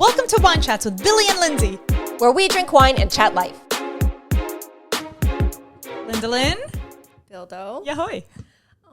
Welcome to Wine Chats with Billy and Lindsay, where we drink wine and chat life. Linda Lynn. Dildo. Yahoy.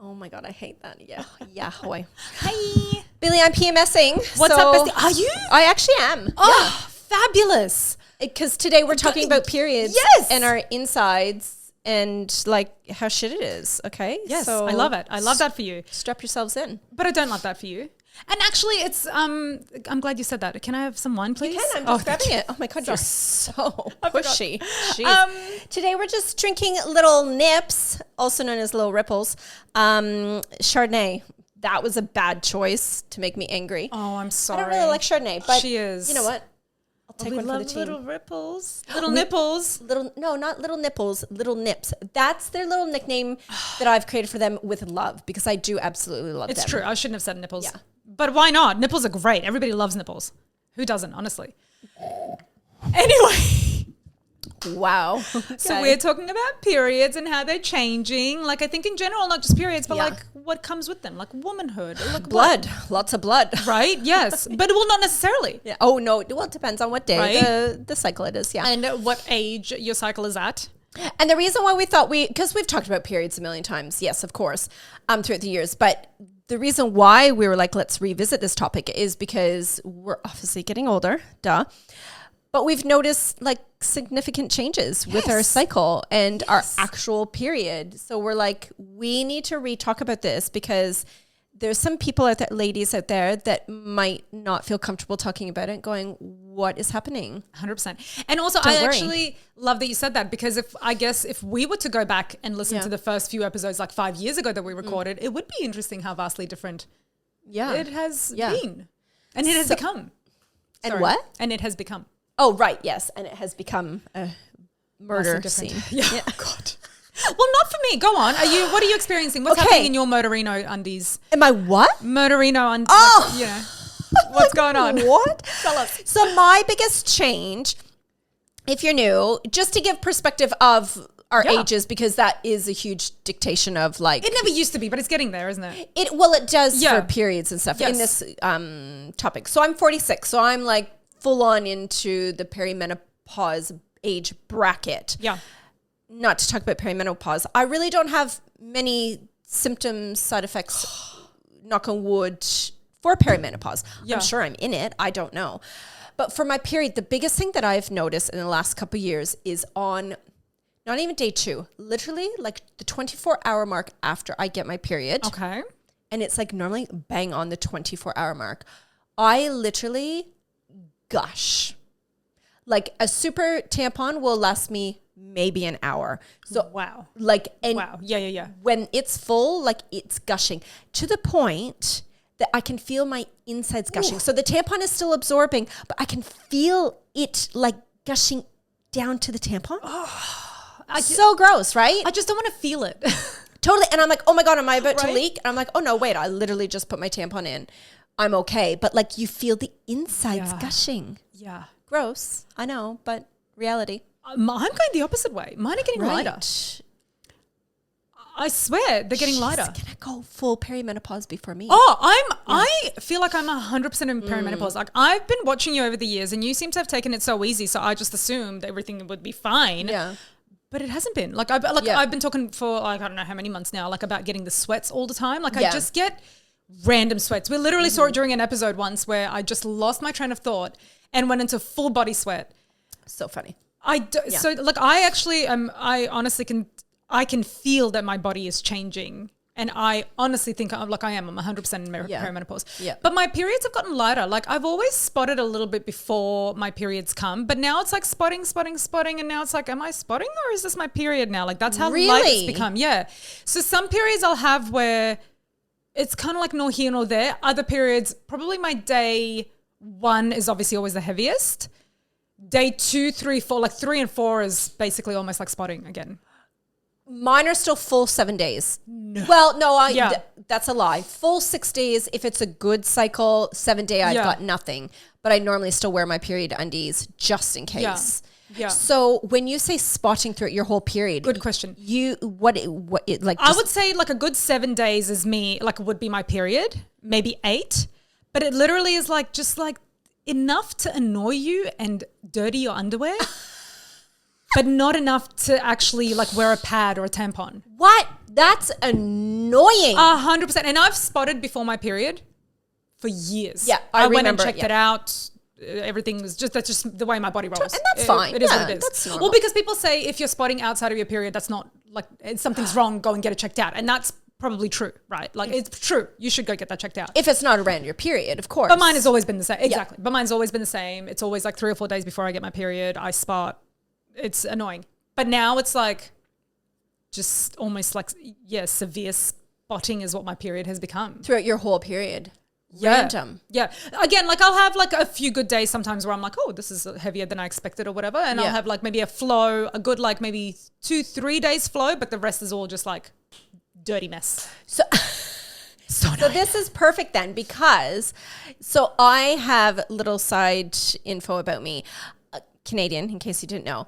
Oh my God, I hate that. Yeah. Yahoy. Hi. Billy, I'm PMSing. What's up, bestie? Are you? I actually am. Oh, fabulous. Because today we're talking about periods. Yes. And our insides and like how shit it is. Okay. Yes, So I love it. I love that for you. strap yourselves in. But I don't love that for you. And actually, it's I'm glad you said that. Can I have some wine, please? You can. I'm just thank grabbing you. it. Oh my God, you're so forgot. pushy. Jeez. Today we're just drinking little nips, also known as little ripples. Chardonnay. That was a bad choice to make me angry. Oh, I'm I sorry. don't really like Chardonnay, but She is. you know what? I'll take we one for the love team. little ripples. Little nipples. No, not little nipples, little nips. That's their little nickname that I've created for them with love because I do absolutely love them. It's true. I shouldn't have said nipples. Yeah. But why not? Nipples are great. Everybody loves nipples. Who doesn't, honestly? Anyway. Wow. So we're talking about periods and how they're changing. Like I think in general, not just periods, but Yeah. like what comes with them, like womanhood. Like blood, lots of blood. right? Yes. But well, not necessarily. Yeah. Oh no. Well, it depends on what day Right? the cycle it is. Yeah. And what age your cycle is at. And the reason why we thought because we've talked about periods a million times, yes, of course, throughout the years. But the reason why we were like, let's revisit this topic is because we're obviously getting older, duh. But we've noticed like significant changes with our cycle and our actual period. So we're like, we need to re-talk about this because there's some people out there, ladies out there that might not feel comfortable talking about it, going, what is happening? 100%. And also, Don't I worry. actually love that you said that because if we were to go back and listen to the first few episodes like 5 years ago that we recorded, it would be interesting how vastly different it has been. And it has become. And Sorry. what? And it has become. Oh, right. Yes. And it has become a murder scene. Yeah. Oh, God. Well, not for me. Go on. What are you experiencing? What's happening in your Motorino undies? Am I what? Motorino undies. Oh! Like, you know. What's going on? What? Tell us. So my biggest change, if you're new, just to give perspective of our ages, because that is a huge dictation of like... It never used to be, but it's getting there, isn't it? It does for periods and stuff in Yes. this topic. So I'm 46. So I'm like full on into the perimenopause age bracket. Yeah. Not to talk about perimenopause. I really don't have many symptoms, side effects, knock on wood, for perimenopause. Yeah. I'm sure I'm in it. I don't know. But for my period, the biggest thing that I've noticed in the last couple of years is on not even day 2, literally like the 24-hour mark after I get my period. Okay. And it's like normally bang on the 24-hour mark. I literally gush. Like a super tampon will last me maybe an hour. So wow. Like, and wow. Yeah. when it's full, like it's gushing to the point that I can feel my insides gushing. So the tampon is still absorbing, but I can feel it like gushing down to the tampon. So gross, right? I just don't want to feel it. Totally. And I'm like, oh my God, am I about to Right? leak? And I'm like, oh no, wait, I literally just put my tampon in. I'm okay. But like you feel the insides gushing. Yeah. Gross. I know, but reality. I'm going the opposite way. Mine are getting lighter. I swear they're getting lighter. She's gonna go full perimenopause before me. Oh, I feel like I'm 100% in perimenopause. Like I've been watching you over the years and you seem to have taken it so easy. So I just assumed everything would be fine. Yeah. But it hasn't been. Like I've been talking for like, I don't know how many months now, like about getting the sweats all the time. Like I just get random sweats. We literally saw it during an episode once where I just lost my train of thought and went into full body sweat. So funny. So like I actually I honestly can feel that my body is changing. And I honestly think I'm 100% in perimenopause. Yeah. But my periods have gotten lighter. Like I've always spotted a little bit before my periods come, but now it's like spotting. And now it's like, am I spotting or is this my period now? Like that's how light it's become. Yeah. So some periods I'll have where it's kind of like nor here nor there. Other periods, probably my day 1 is obviously always the heaviest. Day 2, 3, 4, like 3 and 4 is basically almost like spotting again. Mine are still full 7 days. No. Well, no, Yeah. That's a lie. Full 6 days. If it's a good cycle, 7 day, I've got nothing. But I normally still wear my period undies just in case. Yeah. So when you say spotting throughout your whole period, Good question. I would say like a good 7 days is me, like would be my period, maybe 8. But it literally is like, just like, enough to annoy you and dirty your underwear, but not enough to actually like wear a pad or a tampon. What? That's annoying. 100%. And I've spotted before my period for years. Yeah, I went and checked it out. Everything was that's just the way my body rolls. And that's fine. It is what it is. That's normal. Well, because people say if you're spotting outside of your period, that's not like something's wrong, go and get it checked out. And that's probably true, right? Like it's true. You should go get that checked out. If it's not around your period, of course. But mine has always been the same. Exactly. Yeah. But mine's always been the same. It's always like 3 or 4 days before I get my period, I spot. It's annoying. But now it's like just almost like, severe spotting is what my period has become. Throughout your whole period. Yeah. Random. Yeah. Again, like I'll have like a few good days sometimes where I'm like, oh, this is heavier than I expected or whatever. And I'll have like maybe a good like maybe 2-3 days flow, but the rest is all just like dirty mess. So this is perfect then because I have little side info about me. Canadian, in case you didn't know.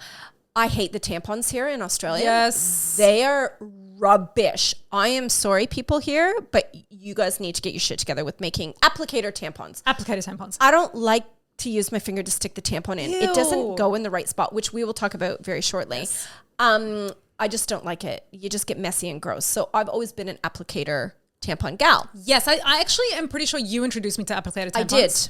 I hate the tampons here in Australia. Yes. They are rubbish. I am sorry, people here, but you guys need to get your shit together with making applicator tampons. Applicator tampons. I don't like to use my finger to stick the tampon in. Ew. It doesn't go in the right spot, which we will talk about very shortly. Yes. I just don't like it. You just get messy and gross. So I've always been an applicator tampon gal. Yes, I actually am pretty sure you introduced me to applicator tampons. I did.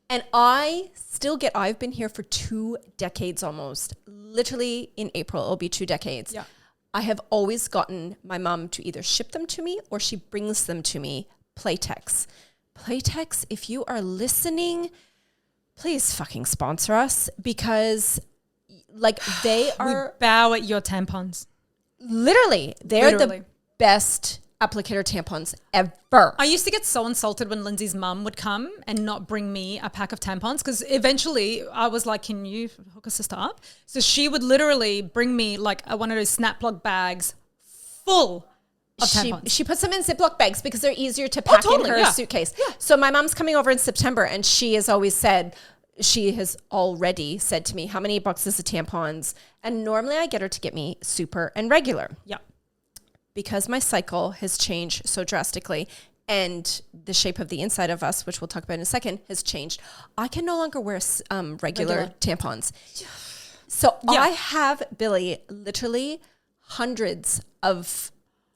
And I've been here for 2 decades almost. Literally in April, it'll be 2 decades. Yeah. I have always gotten my mom to either ship them to me or she brings them to me. Playtex. Playtex, if you are listening, please fucking sponsor us because like they are. We bow at your tampons. Literally, they're the best applicator tampons ever. I used to get so insulted when Lindsay's mum would come and not bring me a pack of tampons because eventually I was like, can you hook a sister up? So she would literally bring me like one of those snap plug bags full of tampons. She puts them in Ziploc bags because they're easier to pack in her suitcase. Yeah. So my mom's coming over in September and she has already said to me, how many boxes of tampons? And normally I get her to get me super and regular. Yeah. Because my cycle has changed so drastically and the shape of the inside of us, which we'll talk about in a second, has changed. I can no longer wear regular tampons. So I have, Billy, literally hundreds of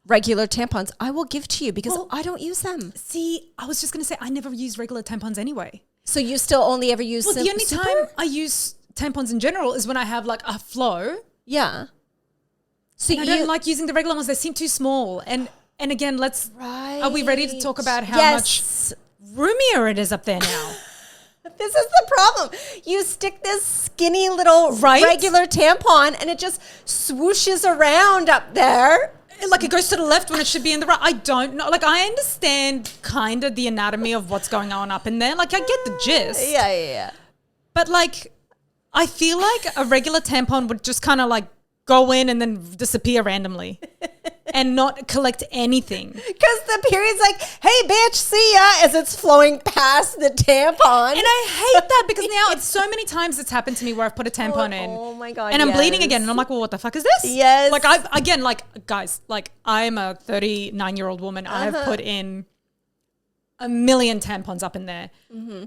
regular tampons I will give to you because I don't use them. See, I was just going to say, I never use regular tampons anyway. So you still only ever use the only time I use tampons in general is when I have like a flow. Yeah. So I don't like using the regular ones. They seem too small. And again, are we ready to talk about how much roomier it is up there now? This is the problem. You stick this skinny little regular tampon and it just swooshes around up there. Like it goes to the left when it should be in the right. I don't know. Like I understand kind of the anatomy of what's going on up in there. Like I get the gist. Yeah. But like I feel like a regular tampon would just kind of like go in and then disappear randomly and not collect anything. Because the period's like, hey, bitch, see ya, as it's flowing past the tampon. And I hate that because now it's so many times it's happened to me where I've put a tampon in. Oh my God, and I'm bleeding again. And I'm like, well, what the fuck is this? Yes. Like, guys, like I'm a 39-year-old woman. I've put in 1 million tampons up in there. Mm-hmm.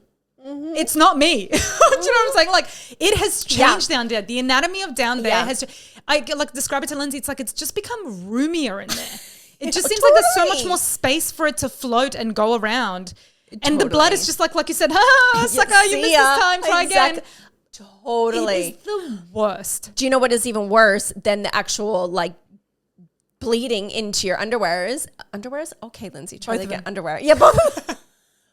Mm-hmm. It's not me. Do you know what I'm saying? Like it has changed down there. The anatomy of down there has. I like describe it to Lindsay. It's like it's just become roomier in there. It just seems like there's so much more space for it to float and go around. And the blood is just like you said, sucker, you missed this time, try again. Totally. It is the worst. Do you know what is even worse than the actual like bleeding into your underwears? Underwears? Okay, Lindsay, try to get underwear. Yeah, both.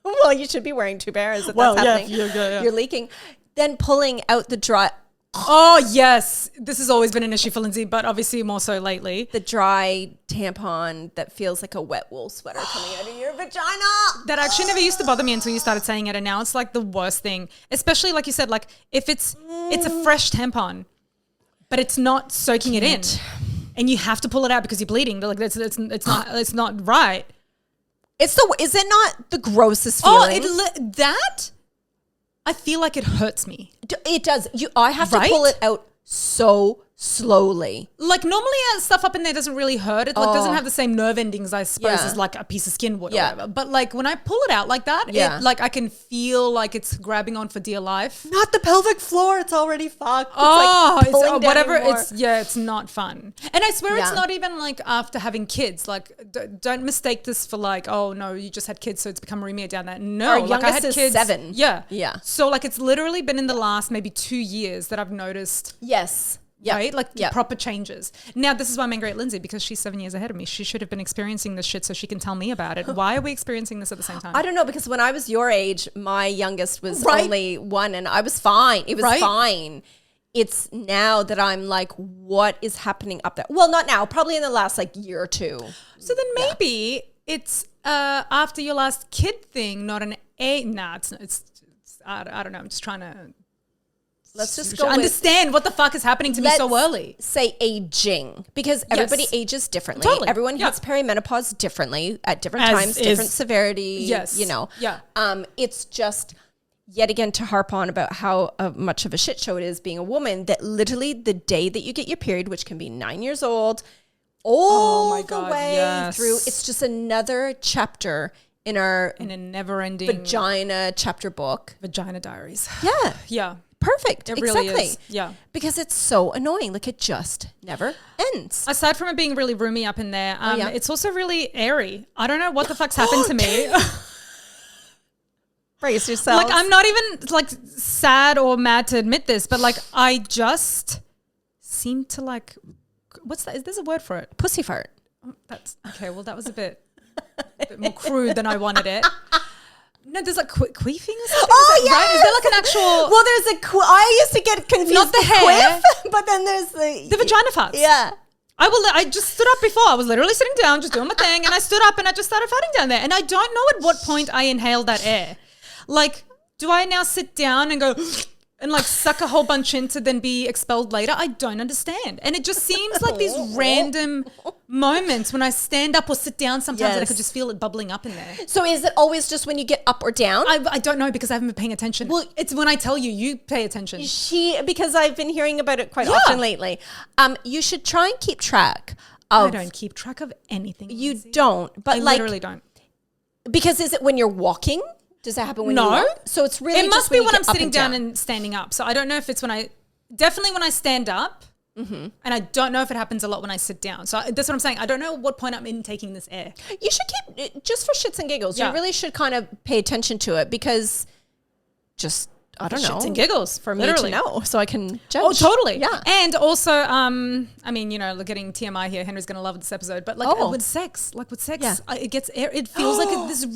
Well, you should be wearing 2 pairs if that's happening. You're leaking. Then pulling out the dry. Oh, yes. This has always been an issue for Lindsay, but obviously more so lately. The dry tampon that feels like a wet wool sweater coming out of your vagina. That actually never used to bother me until you started saying it, and now it's like the worst thing. Especially like you said, like if it's a fresh tampon, but it's not soaking it in, and you have to pull it out because you're bleeding. Like it's not right. Is it not the grossest feeling? I feel like it hurts me. It does. I have to pull it out so slowly. Like normally stuff up in there doesn't really hurt. It like doesn't have the same nerve endings, I suppose, as like a piece of skin would or whatever. But like when I pull it out like that, it like I can feel like it's grabbing on for dear life. Not the pelvic floor. It's already fucked. It's whatever. It's not fun. And I swear it's not even like after having kids. Like don't mistake this for like, oh no, you just had kids, so it's become roomier down there. No, our like youngest I had is kids. 7. Yeah. So like it's literally been in the last maybe 2 years that I've noticed. Yes. Right? Like proper changes. Now, this is why I'm angry at Lindsay, because she's 7 years ahead of me. She should have been experiencing this shit so she can tell me about it. Why are we experiencing this at the same time? I don't know, because when I was your age, my youngest was only 1 and I was fine. It was fine. It's now that I'm like, what is happening up there? Well, not now, probably in the last like year or 2. So then maybe it's after your last kid thing, not an A. Nah, it's I don't know. I'm just trying to... Let's just go understand what the fuck is happening to me so early. Say aging, because everybody ages differently. Totally. Everyone hits perimenopause differently at different times, different severity. Yes. You know. Yeah. It's just yet again to harp on about how much of a shit show it is being a woman, that literally the day that you get your period, which can be 9 years old, all the way through, it's just another chapter in a never-ending vagina chapter book. Vagina diaries. Yeah. Yeah. Perfect. It really is. Yeah. Because it's so annoying. Like it just never ends. Aside from it being really roomy up in there, it's also really airy. I don't know what the fuck's happened to me. Brace yourself. Like I'm not even like sad or mad to admit this, but like I just seem to like, what's that? There's a word for it. Pussy fart. Oh, that's okay. Well, that was a bit more crude than I wanted it. No, there's like queefing or something. Oh, yeah. Right? Is there like an actual... Well, there's I used to get confused. Not the hair. Quiff, but then there's the vagina farts. Yeah. I just stood up before. I was literally sitting down, just doing my thing. And I stood up and I just started farting down there. And I don't know at what point I inhaled that air. Like, do I now sit down and go... and like suck a whole bunch in to then be expelled later? I don't understand. And it just seems like these random moments when I stand up or sit down sometimes that I could just feel it bubbling up in there. So is it always just when you get up or down? I don't know, because I haven't been paying attention. Well, it's when I tell you, you pay attention. Because I've been hearing about it quite often lately. You should try and keep track of... I don't keep track of anything. You don't, but I like... literally don't. Because is it when you're walking? Does that happen when you walk? So it's really it must just be when I'm sitting down and standing up. So I don't know if it's definitely when I stand up, and I don't know if it happens a lot when I sit down. So that's what I'm saying. I don't know what point I'm in taking this air. You should keep, just for shits and giggles, you really should kind of pay attention to it, because just... I don't know. Shits and giggles for me to know, so I can judge. Oh, totally. Yeah. And also, I mean, you know, getting TMI here, Henry's going to love this episode, but like with sex, it gets air. It feels like it's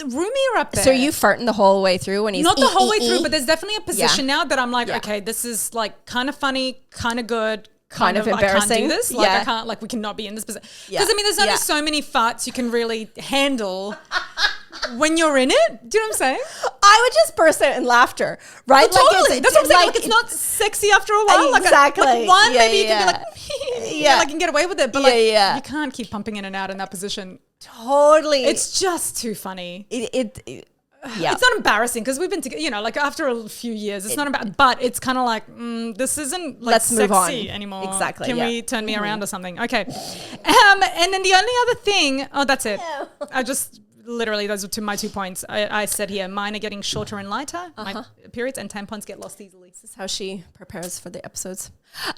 roomier up there. So you farting the whole way through when he's not the whole way through, but there's definitely a position now that I'm like, okay, this is like kind of funny, kind of good. Kind of embarrassing. I can't do this. Like I can't, like we cannot be in this position. Because I mean, there's only so many farts you can really handle when you're in it. Do you know what I'm saying? I would just burst out in laughter, right? Oh, totally. That's what I'm saying. Like it's not sexy after a while. Exactly. Like one, maybe you can be like, like you can get away with it, but like you can't keep pumping in and out in that position. Totally. It's just too funny. It's not embarrassing because we've been together, you know, like after a few years, it's not about, but it's kind of like, this isn't like let's move on anymore. Exactly. Can we turn me around or something? Okay. And then the only other thing, that's it. I just literally, those are my 2 points. I said here, mine are getting shorter and lighter. My periods and tampons get lost easily. This is how she prepares for the episodes.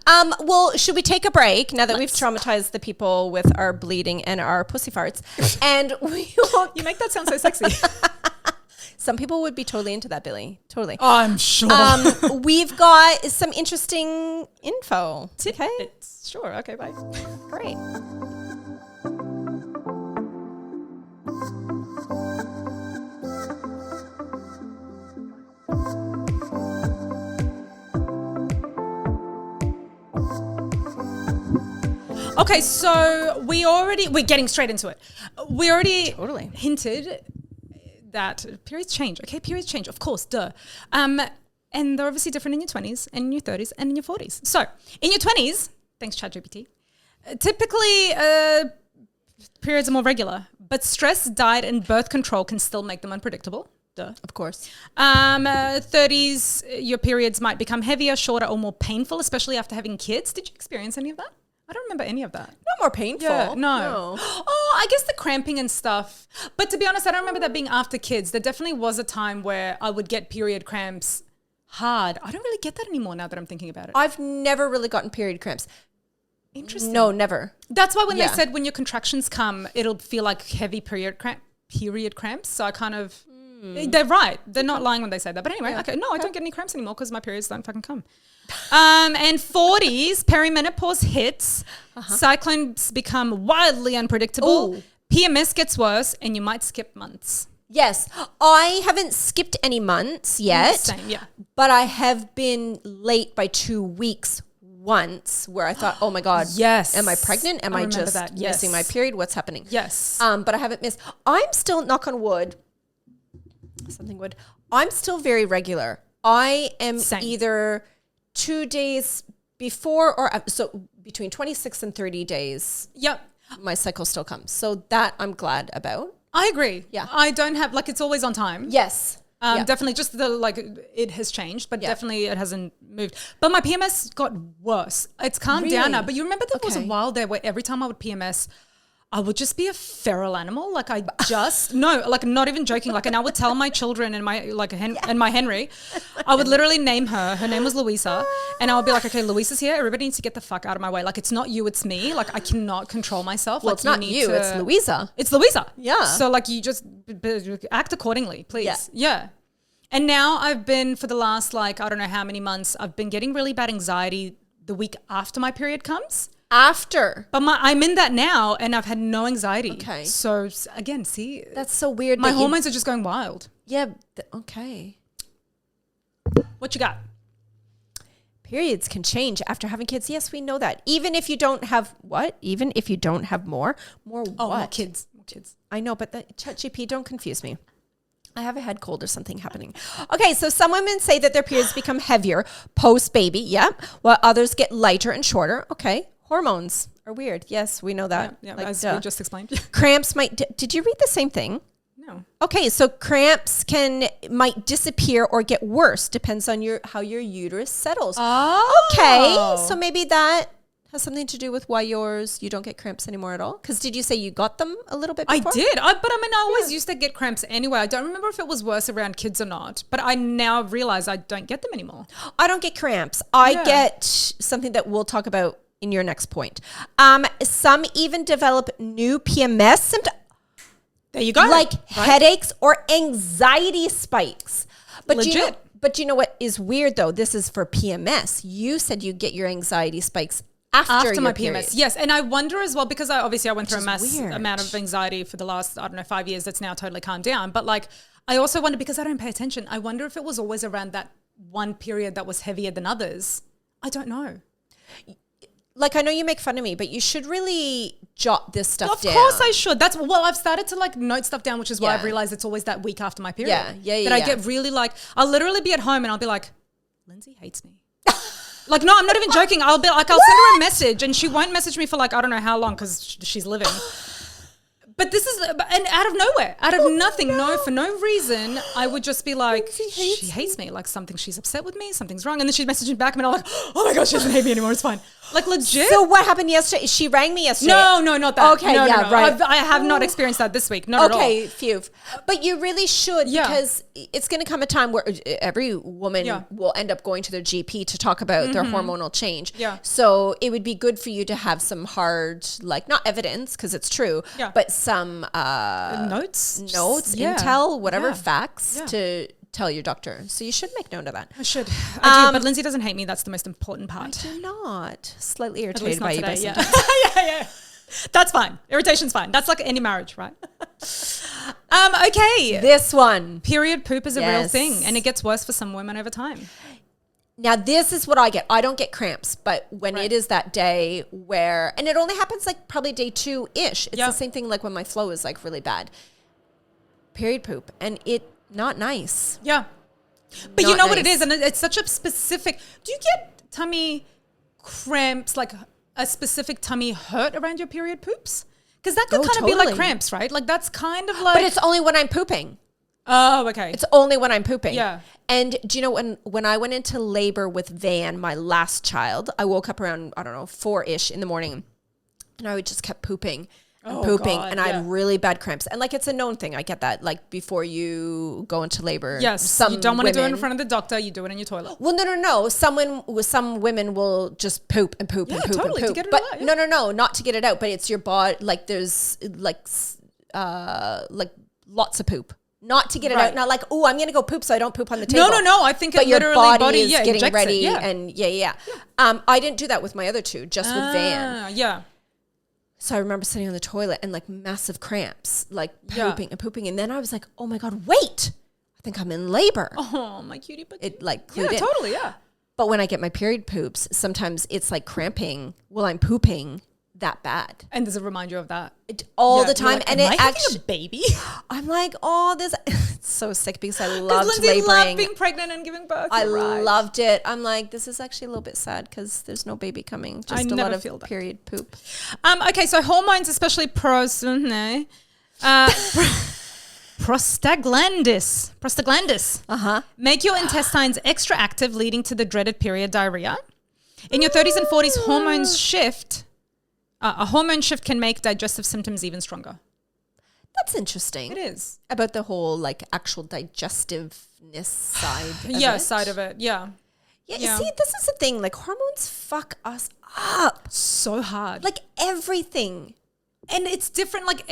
Well, should we take a break now that we've traumatized the people with our bleeding and our pussy farts? And we will... You make that sound so sexy. Some people would be totally into that, Billy. Totally. I'm sure. We've got some interesting info. Okay. Sure. Okay, bye. Great. Okay, so we're getting straight into it. We already hinted that periods change. Okay, periods change, of course, duh. And they're obviously different in your 20s and in your 30s and in your 40s. So in your 20s, thanks ChatGPT, typically periods are more regular, but stress, diet, and birth control can still make them unpredictable. Duh. Of course. 30s, your periods might become heavier, shorter, or more painful, especially after having kids. Did you experience any of that? I don't remember any of that. Not more painful. Yeah, no. Oh, I guess the cramping and stuff. But to be honest, I don't remember that being after kids. There definitely was a time where I would get period cramps hard. I don't really get that anymore now that I'm thinking about it. I've never really gotten period cramps. Interesting. No, never. That's why when they said when your contractions come, it'll feel like heavy period cramps. So I kind of, they're right. They're not lying when they say that. But anyway, okay. No, I don't get any cramps anymore because my periods don't fucking come. And 40s, perimenopause hits, cycles become wildly unpredictable, PMS gets worse, and you might skip months. Yes. I haven't skipped any months yet. Same, yeah. But I have been late by 2 weeks once where I thought, oh my God, yes. Am I pregnant? Am I just missing my period? What's happening? Yes. But I haven't missed. I'm still, knock on wood, I'm still very regular. I am either 2 days before or so between 26 and 30 days. Yep. My cycle still comes. So that I'm glad about. I agree. Yeah. I don't have, it's always on time. Yes. Definitely just it has changed, but definitely it hasn't moved. But my PMS got worse. It's calmed down now. But you remember there was a while there where every time I would PMS, I would just be a feral animal. Not even joking. And I would tell my children and my Henry, I would literally name her. Her name was Louisa. And I would be like, okay, Louisa's here. Everybody needs to get the fuck out of my way. It's not you, it's me. I cannot control myself. Well, it's not you, it's Louisa. It's Louisa. Yeah. So you just act accordingly, please. Yeah. And now I've been for the last I don't know how many months, I've been getting really bad anxiety the week after my period comes. After. But I'm in that now and I've had no anxiety. Okay. So again, see. That's so weird. My hormones are just going wild. Yeah. Okay. What you got? Periods can change after having kids. Yes, we know that. Even if you don't have what? Even if you don't have more what? More kids. I know, but the ChatGPT, don't confuse me. I have a head cold or something happening. Okay, so some women say that their periods become heavier post-baby, while others get lighter and shorter. Okay, hormones are weird. Yes, we know that. Yeah, as we just explained. Cramps did you read the same thing? No. Okay, so cramps might disappear or get worse. Depends on how your uterus settles. Oh. Okay, so maybe that has something to do with why you don't get cramps anymore at all? Because did you say you got them a little bit before? I did. But I always used to get cramps anyway. I don't remember if it was worse around kids or not. But I now realize I don't get them anymore. I don't get cramps. I get something that we'll talk about in your next point. Some even develop new PMS symptoms. There you go. Headaches or anxiety spikes. But Legit. You know what is weird though? This is for PMS. You said you get your anxiety spikes after my period. PMS. Yes. And I wonder as well, because I went through a mass amount of anxiety for the last, 5 years that's now totally calmed down. But I also wonder, because I don't pay attention, I wonder if it was always around that one period that was heavier than others. I don't know. I know you make fun of me, but you should really jot this stuff down. Of course I should. I've started to note stuff down, which is why I've realized it's always that week after my period. That I get really I'll literally be at home and I'll be like, Lindsay hates me. No, I'm not even joking. I'll send her a message and she won't message me for I don't know how long because she's living. But this is, and out of nowhere, out of nothing, for no reason, I would just be like, she hates me. Something, she's upset with me, something's wrong. And then she'd message me back and I'm like, oh my gosh, she doesn't hate me anymore, it's fine. Legit. So what happened yesterday? She rang me yesterday. No, not that. Okay, no. right. I have not experienced that this week, not at all. Okay, phew. But you really should because it's going to come a time where every woman will end up going to their GP to talk about their hormonal change. Yeah. So it would be good for you to have some hard, not evidence because it's true, but some notes, intel, whatever facts to tell your doctor. So you should make note of that. I should. I do, but Lindsay doesn't hate me. That's the most important part. I do not. Slightly irritated by you. Yeah. That's fine. Irritation's fine. That's like any marriage, right? Okay. This one. Period poop is a real thing and it gets worse for some women over time. Now, this is what I get. I don't get cramps, but when it is that day where, and it only happens probably day 2-ish. It's the same thing when my flow is really bad. Period poop. And not nice. Yeah. But you know what it is? And it's such a specific, do you get tummy cramps, a specific tummy hurt around your period poops? Because that could kind of be like cramps, right? That's kind of But it's only when I'm pooping. Oh, okay. It's only when I'm pooping. Yeah. And do you know when I went into labor with Van, my last child, I woke up around, I don't know, 4-ish in the morning, and I would just kept pooping and pooping, God, and I had really bad cramps. And like, it's a known thing. I get that. Like, before you go into labor. Yes. You don't want to do it in front of the doctor. You do it in your toilet. Well, no. Some women will just poop and poop and poop totally, and poop. to get it But out, yeah. no, not to get it out. But it's your body. Like, there's like lots of poop. Not to get it out. Not like, oh, I'm going to go poop so I don't poop on the table. No. I think but it your literally body is getting ready. Yeah. And yeah. I didn't do that with my other two, just with Van. Yeah. So I remember sitting on the toilet and like massive cramps, like pooping and pooping. And then I was like, oh my God, wait, I think I'm in labor. Oh, my cutie. It like clued in. Totally, yeah. But when I get my period poops, sometimes it's like cramping while I'm pooping that bad. And does it remind you of that? All the time. Like, and am it I having actually, a baby? I'm like, oh, this, it's so sick because I loved Lindsay laboring. loved being pregnant and giving birth. I loved it. I'm like, this is actually a little bit sad because there's no baby coming. Just a lot of period poop. Okay, so hormones, especially prostaglandins, make your intestines extra active, leading to the dreaded period diarrhea. In your 30s and 40s, hormones shift. A hormone shift can make digestive symptoms even stronger. That's interesting. It is. About the whole like actual digestiveness side of it. Side of it. Yeah. Yeah. See, this is the thing. Like, hormones fuck us up. So hard. Like, everything. And it's different. Like,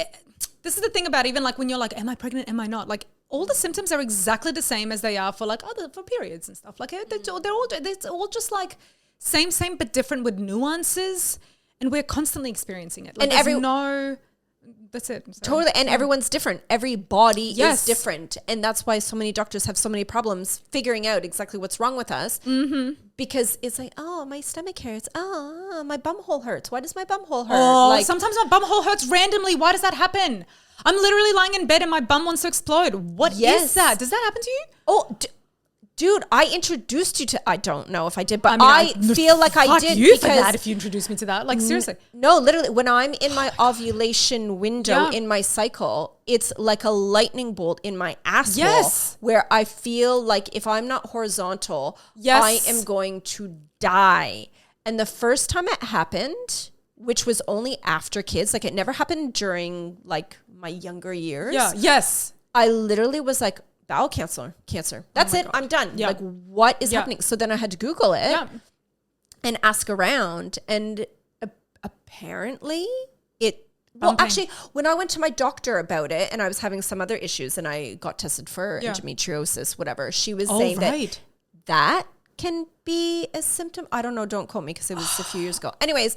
this is the thing about even like when you're like, am I pregnant? Am I not? Like, all the symptoms are exactly the same as they are for like for periods and stuff. Like, it's all just like same, but different with nuances. And we're constantly experiencing it. Like, and that's it. Totally. And everyone's different. Every body is different. And that's why so many doctors have so many problems figuring out exactly what's wrong with us. Mm-hmm. Because it's like, oh, my stomach hurts. Oh, my bum hole hurts. Why does my bum hole hurt? Oh, like, sometimes my bum hole hurts randomly. Why does that happen? I'm literally lying in bed and my bum wants to explode. What is that? Does that happen to you? Oh, dude, I introduced you to, I don't know if I did, but I feel like I did. You for that if you introduced me to that. Like, seriously. No, literally, when I'm in my ovulation window in my cycle, it's like a lightning bolt in my asshole where I feel like if I'm not horizontal, I am going to die. And the first time it happened, which was only after kids, like it never happened during like my younger years. Yeah, yes. I literally was like, bowel cancer. That's it. God. I'm done. Yeah. Like, what is happening? So then I had to Google it and ask around. And apparently actually, when I went to my doctor about it and I was having some other issues and I got tested for endometriosis, whatever, she was saying that can be a symptom. I don't know. Don't quote me because it was a few years ago. Anyways,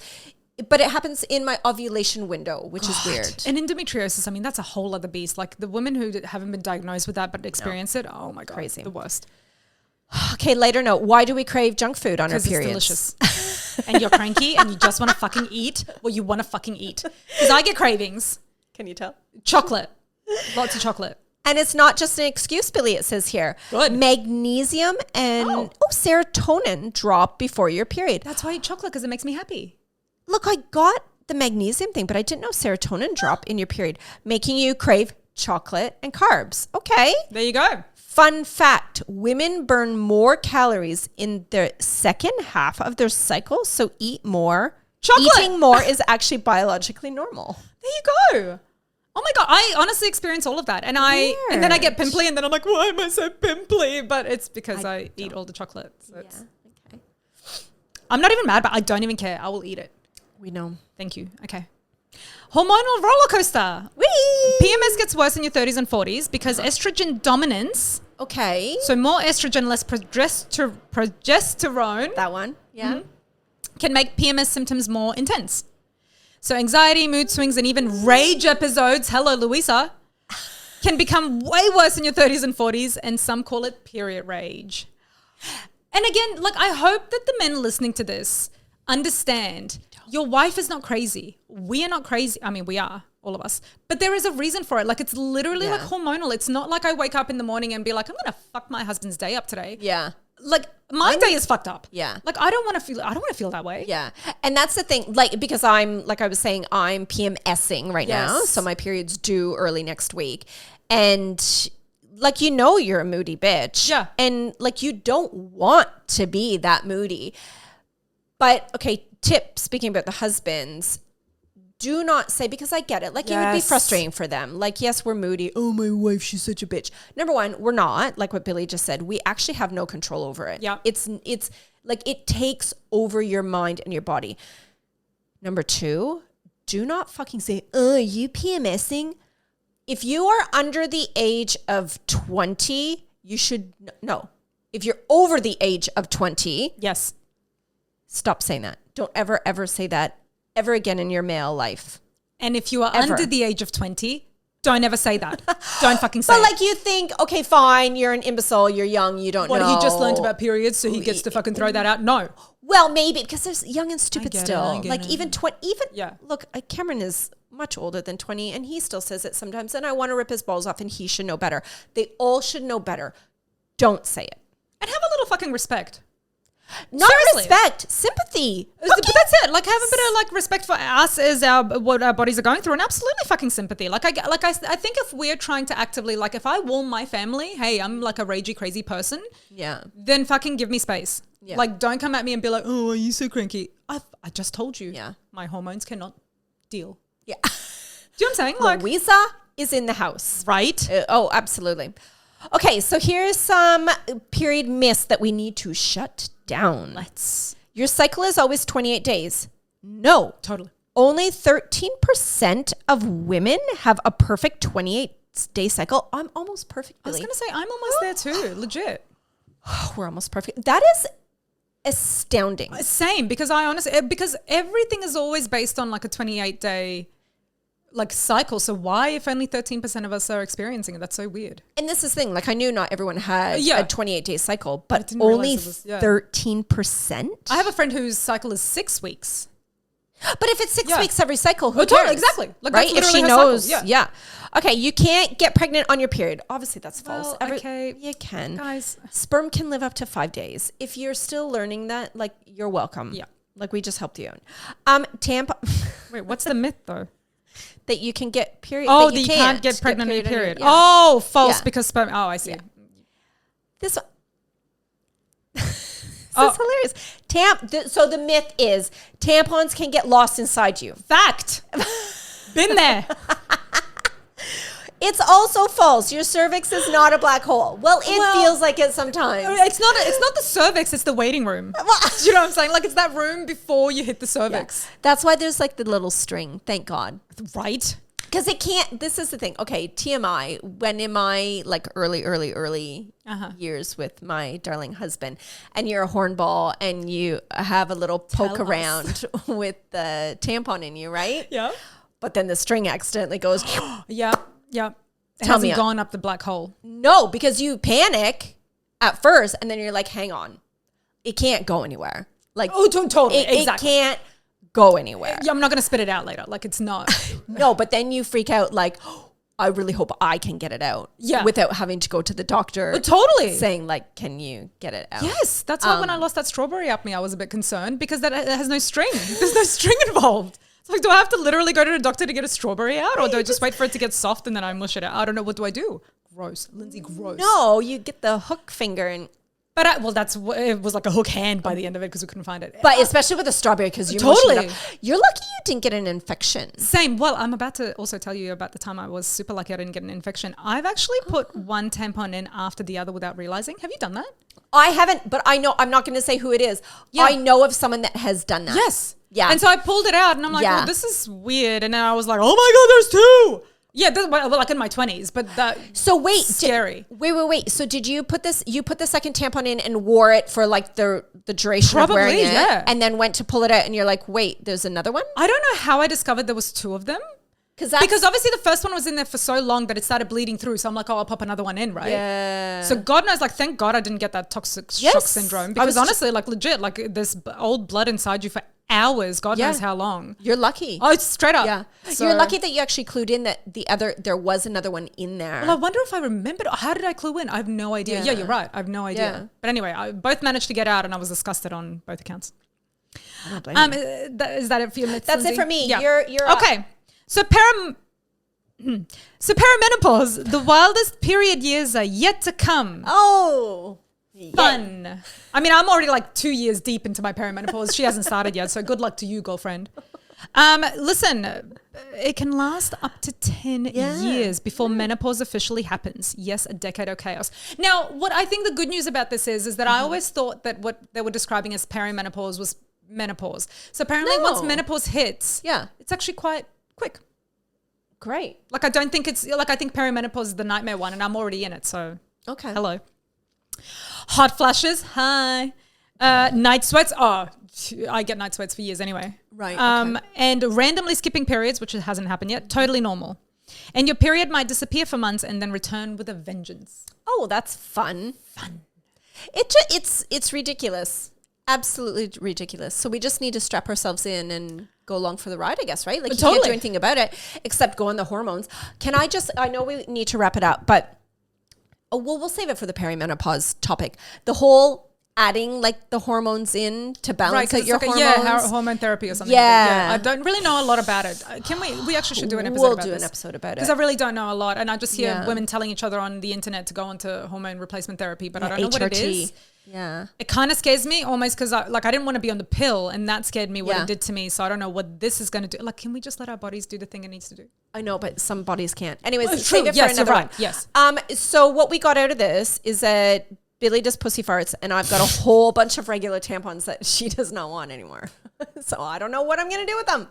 but it happens in my ovulation window, which is weird. And endometriosis, I mean, that's a whole other beast. Like the women who haven't been diagnosed with that but experience it, oh my God, crazy. The worst. Okay, later note. Why do we crave junk food on our periods? It's delicious. And you're cranky and you just want to fucking eat what you want to fucking eat. Because I get cravings. Can you tell? Chocolate. Lots of chocolate. And it's not just an excuse, Billy, it says here. Good. Magnesium and serotonin drop before your period. That's why I eat chocolate, because it makes me happy. Look, I got the magnesium thing, but I didn't know serotonin drop in your period, making you crave chocolate and carbs. Okay. There you go. Fun fact, women burn more calories in the second half of their cycle, so eat more. Chocolate. Eating more is actually biologically normal. There you go. Oh my God, I honestly experience all of that. And then I get pimply and then I'm like, why am I so pimply? But it's because I eat all the chocolate. So okay. I'm not even mad, but I don't even care. I will eat it. We know. Thank you. Okay. Hormonal roller coaster. Whee! PMS gets worse in your 30s and 40s because estrogen dominance. Okay. So more estrogen, less progesterone. That one. Yeah. Mm-hmm, can make PMS symptoms more intense. So anxiety, mood swings, and even rage episodes, hello Louisa, can become way worse in your 30s and 40s, and some call it period rage. And again, like, I hope that the men listening to this understand your wife is not crazy. We are not crazy. I mean, we are, all of us. But there is a reason for it. Like, it's literally like hormonal. It's not like I wake up in the morning and be like, I'm going to fuck my husband's day up today. Yeah. Like, my day is fucked up. Yeah. Like, I don't want to feel that way. Yeah. And that's the thing, like, because like I was saying, I'm PMSing right now. So my period's due early next week. And like, you know, you're a moody bitch. Yeah. And like, you don't want to be that moody. But okay, tip, speaking about the husbands, do not say, because I get it. Like, it would be frustrating for them. Like, yes, we're moody. Oh, my wife, she's such a bitch. Number one, we're not. Like what Billy just said, we actually have no control over it. Yeah. It's like, it takes over your mind and your body. Number two, do not fucking say, oh, are you PMSing? If you are under the age of 20, you should no. If you're over the age of 20, yes, stop saying that. Don't ever say that ever again in your male life. And if you are under the age of 20, don't ever say that. Don't fucking say But like, you think, okay, fine, you're an imbecile, you're young, you don't know. What, he just learned about periods, so he gets to fucking throw that out? No. Well, maybe, because there's young and stupid still. Like, even 20, yeah. Look, Cameron is much older than 20, and he still says it sometimes, and I want to rip his balls off, and he should know better. They all should know better. Don't say it. And have a little fucking respect. Not Seriously. respect, sympathy. But that's it. Like, have a bit of like respect for us as what our bodies are going through, and absolutely fucking sympathy. Like, I think if we're trying to actively, like, if I warn my family, hey, I'm like a ragey crazy person, Yeah. then fucking give me space. Yeah. Like, don't come at me and be like, oh, are you so cranky? I just told you. Yeah. My hormones cannot deal. Yeah. Do you know what I'm saying? Like, Louisa is in the house. right? Oh, absolutely. Okay, so here's some period myths that we need to shut down. Your cycle is always 28 days. No. Totally. Only 13% of women have a perfect 28-day cycle. I'm almost perfect, I was Billy. going to say, I'm almost there too. Legit. We're almost perfect. That is astounding. Same, because because everything is always based on like a 28-day like cycle. So why, if only 13% of us are experiencing it? That's so weird. And this is the thing, like, I knew not everyone had a 28-day cycle, but didn't only realize it was- yeah. 13%. I have a friend whose cycle is 6 weeks. But if it's 6 Yeah. weeks every cycle, who Oh, totally, cares? exactly. Like, right? that's If she literally her knows, cycle, yeah. Okay, you can't get pregnant on your period. Obviously, that's false. Well, okay. You can. Guys. Sperm can live up to 5 days. If you're still learning that, like, you're welcome. Yeah. Like, we just helped you out. Tampon. Wait, what's the myth though? That you can get period. Oh, that you can't get pregnant on your period. Yeah. Oh, false, Yeah. because sperm. Oh, I see. Yeah. This one. This is hilarious. So the myth is tampons can get lost inside you. Fact. Been there. It's also false. Your cervix is not a black hole. Well, it feels like it sometimes. It's not the cervix, it's the waiting room. Do you know what I'm saying? Like, it's that room before you hit the cervix. Yeah. That's why there's like the little string. Thank God. Right? Because it can't, this is the thing. Okay, TMI, when in my like early years with my darling husband, and you're a hornball and you have a little poke around with the tampon in you, right? Yeah. But then the string accidentally goes. Yeah. Yeah. It Tell me hasn't gone up the black hole. No, because you panic at first and then you're like, hang on. It can't go anywhere. Like, Oh, totally. it can't go anywhere. Yeah, I'm not going to spit it out later. Like, it's not. No, but then you freak out like, oh, I really hope I can get it out. Yeah. Without having to go to the doctor. Totally. Saying like, can you get it out? Yes. That's why when I lost that strawberry up me, I was a bit concerned because that it has no string. There's no string involved. It's like, do I have to literally go to the doctor to get a strawberry out, or do I just wait for it to get soft and then I mush it out? I don't know. What do I do? Gross. Lindsay, gross. No, you get the hook finger and. But it was like a hook hand by the end of it because we couldn't find it. But especially with a strawberry, because you're Totally. You're lucky you didn't get an infection. Same. Well, I'm about to also tell you about the time I was super lucky I didn't get an infection. I've actually put one tampon in after the other without realizing. Have you done that? I haven't, but I know, I'm not going to say who it is. Yeah. I know of someone that has done that. Yes. Yeah. And so I pulled it out and I'm like, Yeah. well, this is weird. And then I was like, oh my God, there's two. Yeah, well, like in my 20s, but that. So wait, scary. Wait. So did you put the second tampon in and wore it for like the duration of wearing it? Yeah. And then went to pull it out and you're like, wait, there's another one? I don't know how I discovered there was two of them. Because obviously the first one was in there for so long that it started bleeding through. So I'm like, oh, I'll pop another one in, right? Yeah. So God knows, like, thank God I didn't get that toxic shock syndrome. Because honestly, like, legit, like, there's old blood inside you for hours. God knows how long. You're lucky. Oh, it's straight up. Yeah. So, You're lucky that you actually clued in that there was another one in there. Well, I wonder if I remembered. How did I clue in? I have no idea. Yeah, you're right. I have no idea. Yeah. But anyway, I both managed to get out and I was disgusted on both accounts. I don't blame you. Is that it for your myths? That's Lindsay? it for me. Yeah. You're okay. So So perimenopause, the wildest period years are yet to come. Oh, Fun. Yeah. I mean, I'm already like 2 years deep into my perimenopause. She hasn't started yet, so good luck to you, girlfriend. Listen, it can last up to 10 years before menopause officially happens. Yes, a decade of chaos. Now, what I think the good news about this is that I always thought that what they were describing as perimenopause was menopause. So apparently once menopause hits, it's actually quite quick. Great. Like I don't think it's, like I think perimenopause is the nightmare one and I'm already in it, so hello. Hot flashes, hi. Night sweats, I get night sweats for years anyway. Right. And randomly skipping periods, which hasn't happened yet, totally normal. And your period might disappear for months and then return with a vengeance. Oh, that's fun. It's ridiculous. Absolutely ridiculous. So we just need to strap ourselves in and go along for the ride, I guess, right? Like you can't do anything about it except go on the hormones. I know we need to wrap it up, but we'll save it for the perimenopause topic. The whole adding like the hormones in to balance out your hormones. Yeah, hormone therapy or something. Yeah. I don't really know a lot about it. Can we actually should do an episode about this. We'll do an episode about it. Because I really don't know a lot. And I just hear women telling each other on the internet to go onto hormone replacement therapy, but I don't know what it is. Yeah. It kind of scares me almost because I didn't want to be on the pill and that scared me what it did to me. So I don't know what this is going to do. Like, can we just let our bodies do the thing it needs to do? I know, but some bodies can't. Anyways, save it for another one. Yes. So what we got out of this is that Billy does pussy farts and I've got a whole bunch of regular tampons that she does not want anymore. So I don't know what I'm going to do with them.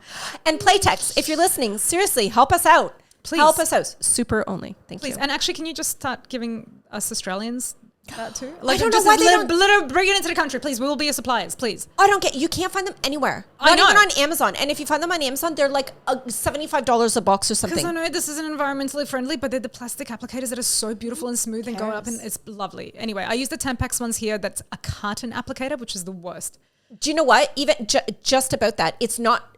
And Playtex, if you're listening, seriously, help us out. Please. Help us out. Super only. Thank you. And actually, can you just start giving us Australians that too? Like, I don't know why they don't bring it into the country, please. We will be your suppliers, please. I don't get. You can't find them anywhere. Not even on Amazon. And if you find them on Amazon, they're like $75 a box or something. Because I know this isn't environmentally friendly, but they're the plastic applicators that are so beautiful and smooth and go up, and it's lovely. Anyway, I use the Tampax ones here. That's a carton applicator, which is the worst. Do you know what? Even just about that, it's not.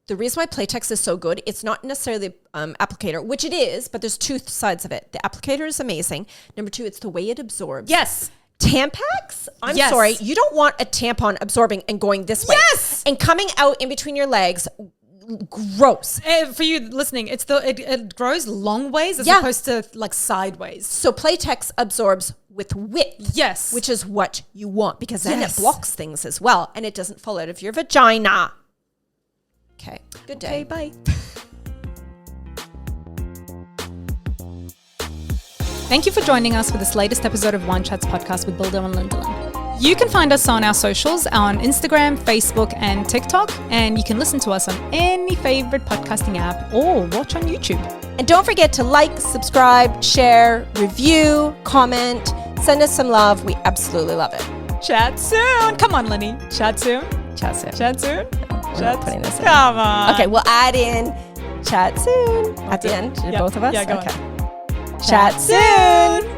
The reason why Playtex is so good, it's not necessarily the applicator, which it is, but there's two sides of it. The applicator is amazing. Number two, it's the way it absorbs. Yes. Tampax? I'm sorry. You don't want a tampon absorbing and going this way. Yes. And coming out in between your legs. Gross. For you listening, it grows long ways as opposed to like sideways. So Playtex absorbs with width. Yes. Which is what you want because then it blocks things as well and it doesn't fall out of your vagina. Okay. Good day. Okay, bye. Thank you for joining us for this latest episode of Wine Chats podcast with Bildo and Lindeland. You can find us on our socials on Instagram, Facebook, and TikTok, and you can listen to us on any favorite podcasting app or watch on YouTube. And don't forget to like, subscribe, share, review, comment, send us some love. We absolutely love it. Chat soon. Come on, Lenny. Chat soon. Chat soon. Chat soon. We're not putting this in. Come on. Okay, we'll add in chat soon at the end. Both of us? Yeah, go on. Chat soon.